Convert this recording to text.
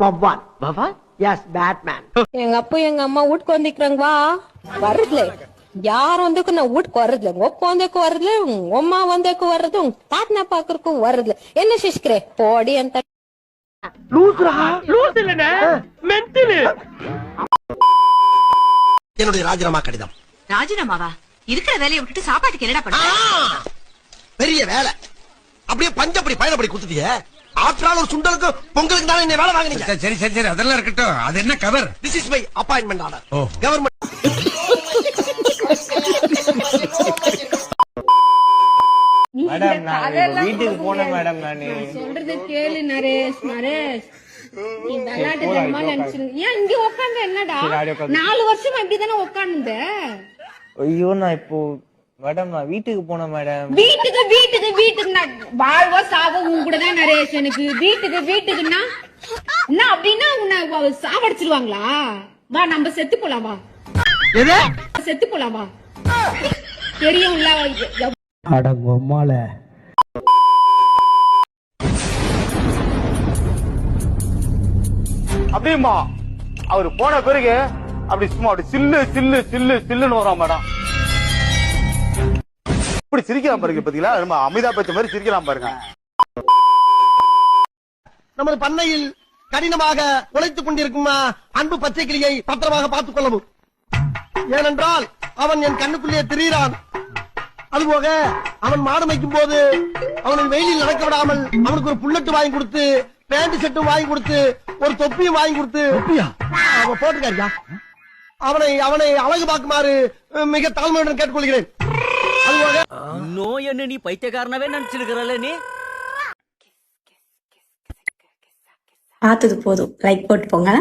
Bhavan. Bhavan? Yes, Batman. எங்க அப்பா எங்க அம்மா வீட்டுக்கு வந்துக்கிறாங்க வா வருதுல யார் வந்துக்கு நான் வீட்டுக்கு வர்றதுல உங்க அப்பா வந்துக்கு வர்றதுல உங்க அம்மா வந்துக்கு வர்றது உங்க தாத்தனா பாக்குறதுக்கும் வர்றதுல என்ன சிஷ்கிறே போடி அந்த லூசுரா? லூசு இல்லனே, மென்டல். என்னுடைய ராஜினாமா கடிதம். ராஜினாமாவா? இருக்கிற வேலையை விட்டுட்டு சாப்பாட்டுக்கு என்னடா பண்ண? பெரிய வேலை. அப்படியே பஞ்சப்படி பயணப்படி குடுத்துட்டியே. ஆற்றால் ஒரு சுண்டலுக்கு பொங்கலுக்கு தானே என்ன வேலை வாங்குனீங்க? சரி சரி சரி அதெல்லாம் இருக்கட்டும். அது என்ன cover? This is my appointment order. Government madam நான் வீட்டுக்கு போனேன் மேடம். நானு சொல்றது கேளு நரேஷ். நரேஷ் நீ விளையாட்டு தரமா நினைச்சிரு. ஏன் இங்க உட்கார்ந்து என்னடா 4 வருஷமா இப்படிதானே உட்கார்ந்த? ஐயோ நான் இப்போ மேடம் நான் வீட்டுக்கு போனேன் மேடம். வீட்டுக்கு நான் வாழ்வோ சாவோ உன் கூட தான் நரேஷ். எனக்கு வீட்டுக்குன்னா என்ன அப்படின்னா உன்னை சாவடிச்சிருவாங்களா? வா நம்ம செத்து போலாம் வா. எது? செத்து போலாம் வா. தெரியும்ல அட பொம்மால. அப்படியுமா அவரு போன பிறகு அப்படி சும்மா அப்படி சில்லு சில்லு சில்லு சில்லுன்னு வரும் மேடம். இப்படி சிரிக்கலாம் பாருங்க பாத்தீங்களா, நம்ம அமிதாப் பச்சன் மாதிரி சிரிக்கலாம் பாருங்க. நமது பண்ணையில் கடினமாக உழைத்துக் கொண்டிருக்கும் அன்பு பச்சை கிளியை பத்திரமாக பார்த்துக் கொள்ளவும். ஏனென்றால் அவன் என் கண்ணுக்குள்ளே திரிகிறான். அதுபோக அவன் மாடு மேய்க்கும் போது அவனை வெயிலில் நடக்க விடாமல் அவனுக்கு ஒரு புல்லட்டு வாங்கி கொடுத்து, பேண்ட் செட்டும் வாங்கி கொடுத்து, ஒரு தொப்பியும் வாங்கி கொடுத்து அவன் போட்டுக்காரியா அவனை அவனை அழகு பார்க்குமாறு மிக தாழ்மையுடன் கேட்டுக்கொள்கிறேன். அதுபோக நோய் என்ன நீ பைத்தியக்காரனவே நினைச்சிருக்கிறல்ல நீ? பார்த்தது போதும், லைக் போட்டு போங்க.